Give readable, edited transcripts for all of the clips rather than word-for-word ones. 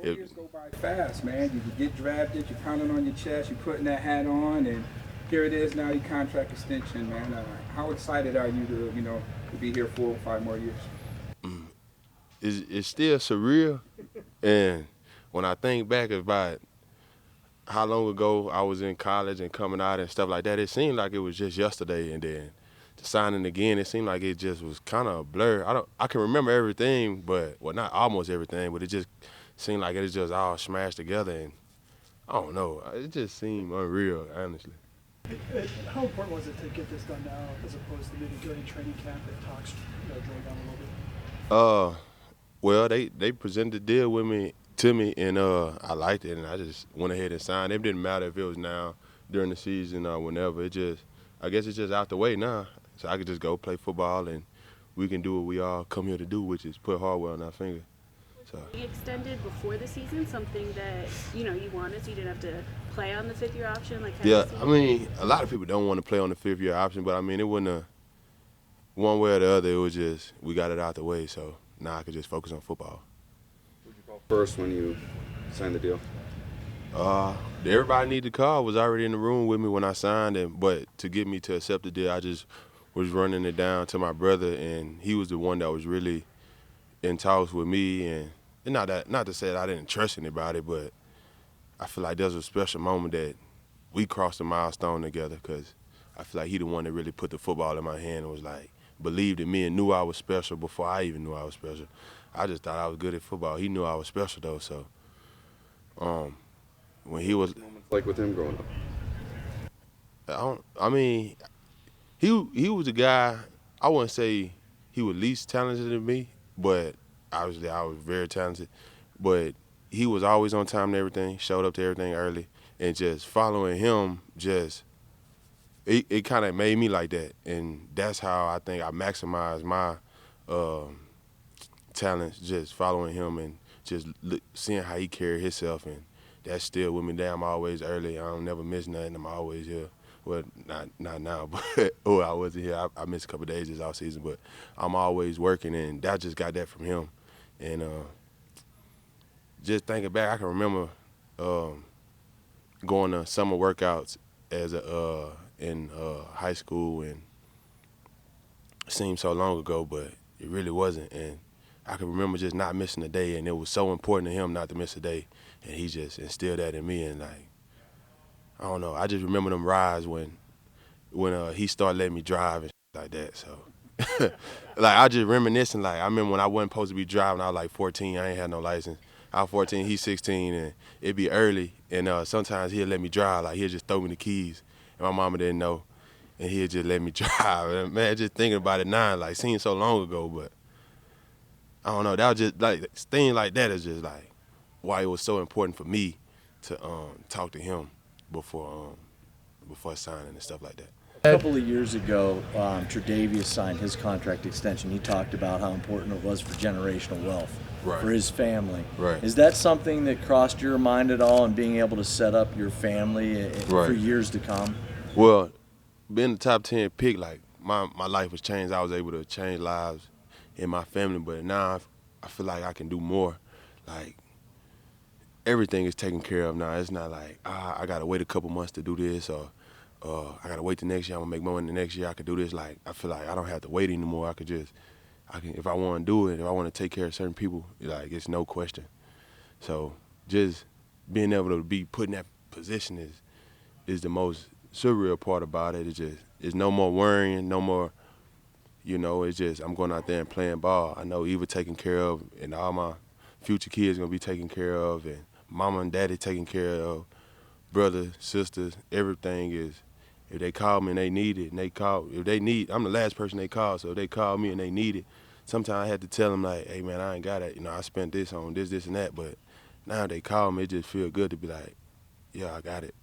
4 years go by fast, man. You get drafted, you're pounding on your chest, you're putting that hat on, and here it is now, your contract extension, man. How excited are you to, to be here 4 or 5 more years? It's still surreal, and when I think back about how long ago I was in college and coming out and stuff like that, it seemed like it was just yesterday, and then to signing again, it seemed like it just was kind of a blur. I can remember everything, but well, not almost everything, but it just seemed like it was just all smashed together, and I don't know, it just seemed unreal, honestly. How important was it to get this done now, as opposed to maybe during training camp if talks drag on a little bit? Uh, well, they presented the deal with me to me, and I liked it, and I just went ahead and signed. It didn't matter if it was now during the season or whenever. I guess it's just out the way now, so I could just go play football, and we can do what we all come here to do, which is put hardware on our finger. So. You extended before the season, something that you wanted, so you didn't have to play on the fifth-year option. Yeah, I mean, a lot of people don't want to play on the fifth-year option, but I mean, it wasn't one way or the other. It was just we got it out the way, so now I could just focus on football. Who'd you call first when you signed the deal? Everybody I needed to call was already in the room with me when I signed, but to get me to accept the deal, I just was running it down to my brother, and he was the one that was really in talks with me, and not to say that I didn't trust anybody, but I feel like there's a special moment that we crossed a milestone together, because I feel like he the one that really put the football in my hand and was like, believed in me and knew I was special before I even knew I was special. I just thought I was good at football. He knew I was special though, so when he was Moments like with him growing up? I mean, he was a guy, I wouldn't say he was least talented than me, but obviously I was very talented. But he was always on time to everything, showed up to everything early, and just following him it kind of made me like that. And that's how I think I maximized my talents, just following him and just seeing how he carried himself. And that's still with me there. I'm always early. I don't never miss nothing. I'm always here. Well, not now, but I wasn't here. I missed a couple of days this off season, but I'm always working, and I just got that from him. And just thinking back, I can remember going to summer workouts as in high school, and it seemed so long ago, but it really wasn't. And I can remember just not missing a day, and it was so important to him not to miss a day, and he just instilled that in me. And like, I don't know, I just remember them rides when he started letting me drive and shit like that. So like, I just reminiscing, like I remember when I wasn't supposed to be driving. I was like 14. I ain't had no license. I was 14, he's 16, and it'd be early, and sometimes he'd let me drive. Like, he'd just throw me the keys, and my mama didn't know, and he'd just let me drive. And man, just thinking about it now, like, seems so long ago, but I don't know, that was just, like, things like that is just, like, why it was so important for me to talk to him before signing and stuff like that. A couple of years ago, Tre'Davious signed his contract extension. He talked about how important it was for generational wealth, Right. for his family. Right. Is that something that crossed your mind at all, in being able to set up your family for Right. years to come? Well, being the top 10 pick, like, my life was changed. I was able to change lives in my family, but now I feel like I can do more. Like, everything is taken care of now. It's not like, I got to wait a couple months to do this, or I got to wait the next year. I'm going to make money the next year. I could do this. Like, I feel like I don't have to wait anymore. I can, if I want to do it, if I want to take care of certain people, like, it's no question. So just being able to be put in that position is the most surreal part about it. It's no more worrying, no more, it's just I'm going out there and playing ball. I know Eva taken care of, and all my future kids going to be taken care of, and mama and daddy taken care of, brothers, sisters, everything is, if they call me and they need it, I'm the last person they call, so if they call me and they need it, sometimes I had to tell them, like, hey, man, I ain't got it. I spent this on this, and that, but now they call me, it just feel good to be like, yeah, I got it,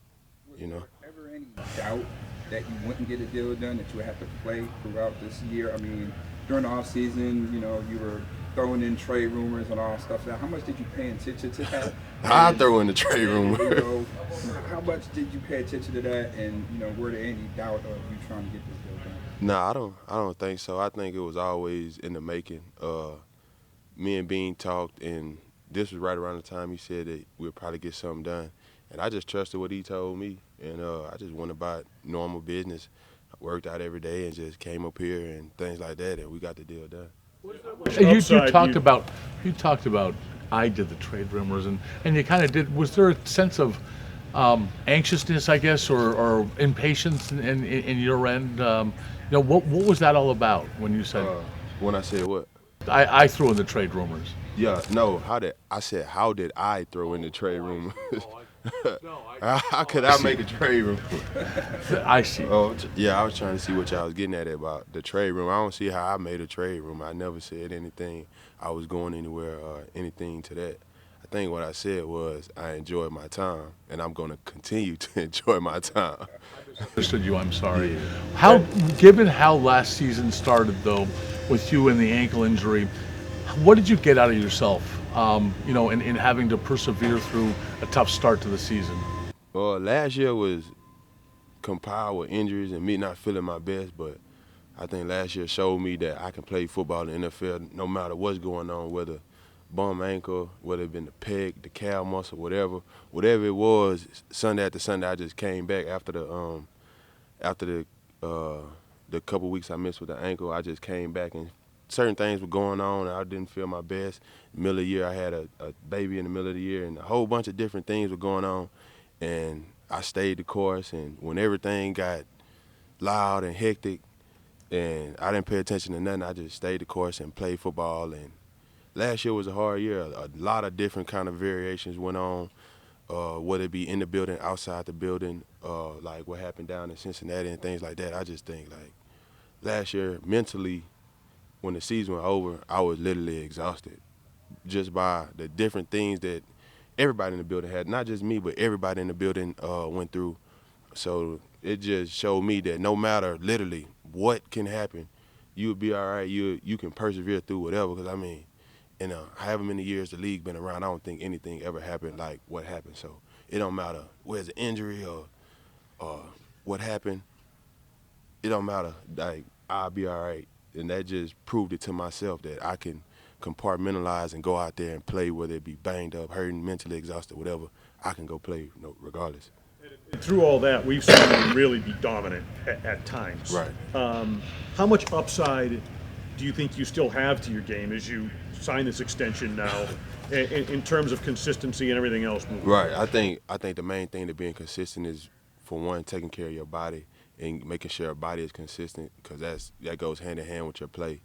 Was there ever any doubt that you wouldn't get a deal done, that you would have to play throughout this year? I mean, during the off season, you were throwing in trade rumors and all stuff. How much did you pay attention to that? I throw in the trade rumor. How much did you pay attention to that? And were there any doubt of you trying to get this deal done? No, I don't think so. I think it was always in the making. Me and Bean talked, and this was right around the time he said that we'll probably get something done. And I just trusted what he told me, and I just went about normal business. I worked out every day and just came up here and things like that, and we got the deal done. You talked about I did the trade rumors, and you kind of did. Was there a sense of anxiousness, I guess, or impatience in your end? What was that all about when you said? When I said what? I threw in the trade rumors. Yeah, no. How did I throw in the trade rumors? How could I make a trade room? I see. Oh, yeah, I was trying to see what y'all was getting at about the trade room. I don't see how I made a trade room. I never said anything. I was going anywhere or anything to that. I think what I said was I enjoyed my time, and I'm going to continue to enjoy my time. Understood you. I'm sorry. Given how last season started, though, with you and the ankle injury, what did you get out of yourself? In having to persevere through a tough start to the season. Well, last year was compiled with injuries and me not feeling my best, but I think last year showed me that I can play football in the NFL no matter what's going on, whether bum ankle, whether it been the pec, the calf muscle, whatever it was. Sunday after Sunday, I just came back after the couple weeks I missed with the ankle. I just came back and certain things were going on, and I didn't feel my best. Middle of the year, I had a baby in the middle of the year, and a whole bunch of different things were going on. And I stayed the course, and when everything got loud and hectic, and I didn't pay attention to nothing, I just stayed the course and played football. And last year was a hard year. A lot of different kind of variations went on, whether it be in the building, outside the building, like what happened down in Cincinnati and things like that. I just think, like, last year, mentally, when the season was over, I was literally exhausted just by the different things that everybody in the building had, not just me, but everybody in the building went through. So it just showed me that no matter literally what can happen, you'll be all right. You can persevere through whatever. Because, I mean, in however many years the league been around, I don't think anything ever happened like what happened. So it don't matter where's the injury or what happened. It don't matter. Like, I'll be all right. And that just proved it to myself that I can compartmentalize and go out there and play, whether it be banged up, hurting, mentally exhausted, whatever. I can go play, regardless. And through all that, we've seen you really be dominant at times. Right. How much upside do you think you still have to your game as you sign this extension now, in terms of consistency and everything else moving Right. forward? I think the main thing to being consistent is, for one, taking care of your body and making sure your body is consistent, because that goes hand in hand with your play.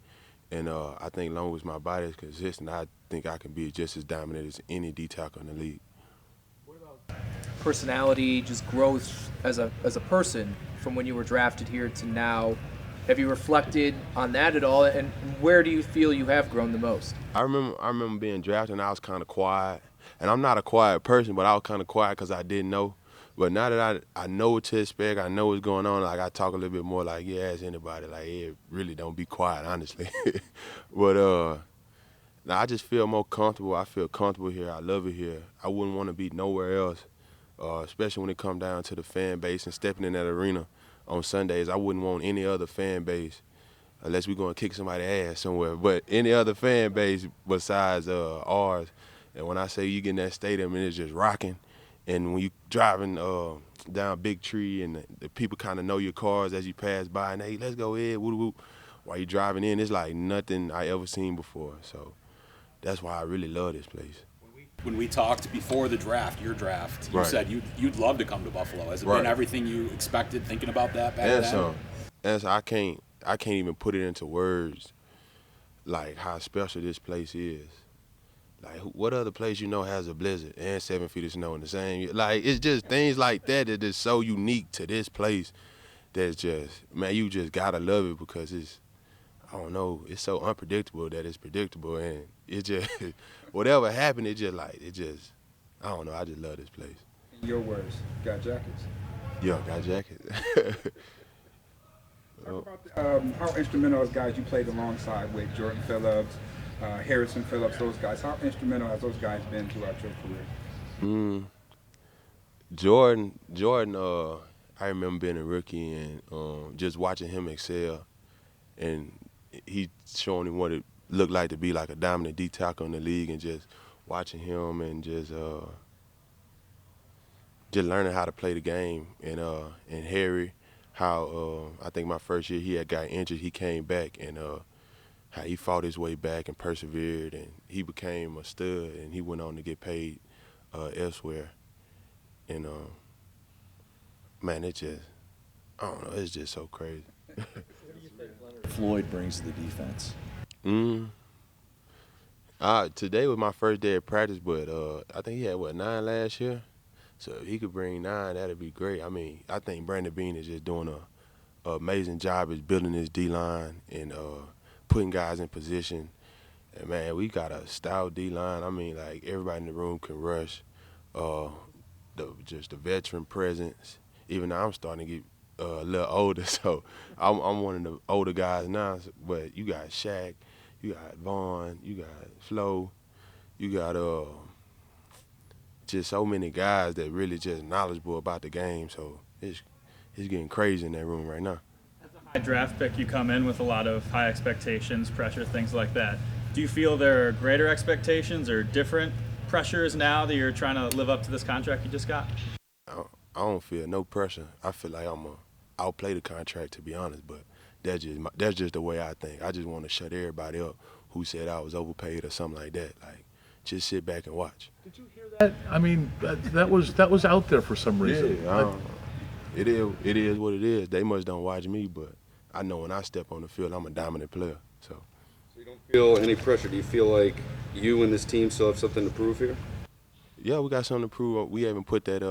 And I think as long as my body is consistent, I think I can be just as dominant as any D tackle in the league. Personality, just growth as a person from when you were drafted here to now. Have you reflected on that at all? And where do you feel you have grown the most? I remember being drafted and I was kind of quiet. And I'm not a quiet person, but I was kind of quiet because I didn't know. But now that I know what to expect, I know what's going on, like, I talk a little bit more like, yeah, ask anybody. Like, yeah, really don't be quiet, honestly. But now I just feel more comfortable. I feel comfortable here. I love it here. I wouldn't want to be nowhere else, especially when it comes down to the fan base and stepping in that arena on Sundays. I wouldn't want any other fan base, unless we're going to kick somebody's ass somewhere, but any other fan base besides ours. And when I say you get in that stadium and it's just rocking, and when you driving down Big Tree and the people kind of know your cars as you pass by, and hey, let's go ahead, woo woo. While you driving in, it's like nothing I ever seen before. So that's why I really love this place. When we talked before the draft, your draft, you Right. said you'd love to come to Buffalo. Has it Right. been everything you expected, thinking about that back then? And so I can't even put it into words, like how special this place is. Like, what other place has a blizzard and 7 feet of snow in the same year? Like, it's just things like that that is so unique to this place that's just, man, you just gotta love it, because it's, I don't know, it's so unpredictable that it's predictable, and it just, whatever happened, I don't know, I just love this place. In your words, got jackets. Yeah, got jackets. Talk about how instrumental as guys you played alongside with, Jordan Phillips, Harrison Phillips, those guys. How instrumental has those guys been throughout your career? Jordan, I remember being a rookie and just watching him excel, and he showing me what it looked like to be like a dominant D tackle in the league, and just watching him and just learning how to play the game. And Harry, how I think my first year he had got injured, he came back and how he fought his way back and persevered, and he became a stud, and he went on to get paid elsewhere. And man, it just, I don't know, it's just so crazy. What do you think Leonard Floyd brings to the defense? Today was my first day of practice, but I think he had, 9 last year? So if he could bring 9, that'd be great. I mean, I think Brandon Beane is just doing a amazing job at building his D-line and putting guys in position. And, man, we got a stout D-line. I mean, like, everybody in the room can rush. Just the veteran presence. Even though I'm starting to get a little older, so I'm one of the older guys now. But you got Shaq, you got Vaughn, you got Flo, you got just so many guys that really just knowledgeable about the game. So it's getting crazy in that room right now. As a high draft pick, you come in with a lot of high expectations, pressure, things like that. Do you feel there are greater expectations or different pressures now that you're trying to live up to this contract you just got? I don't feel no pressure. I feel like I'm outplay the contract, to be honest, but that's just the way I think. I just want to shut everybody up who said I was overpaid or something like that. Like, just sit back and watch. Did you hear that? I mean, that was out there for some reason. Yeah, it is what it is. They much don't watch me, but I know when I step on the field, I'm a dominant player. So you don't feel any pressure? Do you feel like you and this team still have something to prove here? Yeah, we got something to prove. We haven't put that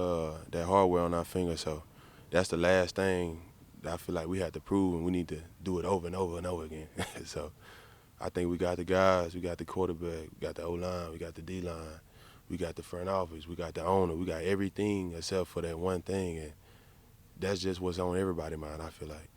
hardware on our finger, so that's the last thing that I feel like we have to prove, and we need to do it over and over and over again. So I think we got the guys, we got the quarterback, we got the O-line, we got the D-line, we got the front office, we got the owner, we got everything except for that one thing, and that's just what's on everybody's mind, I feel like.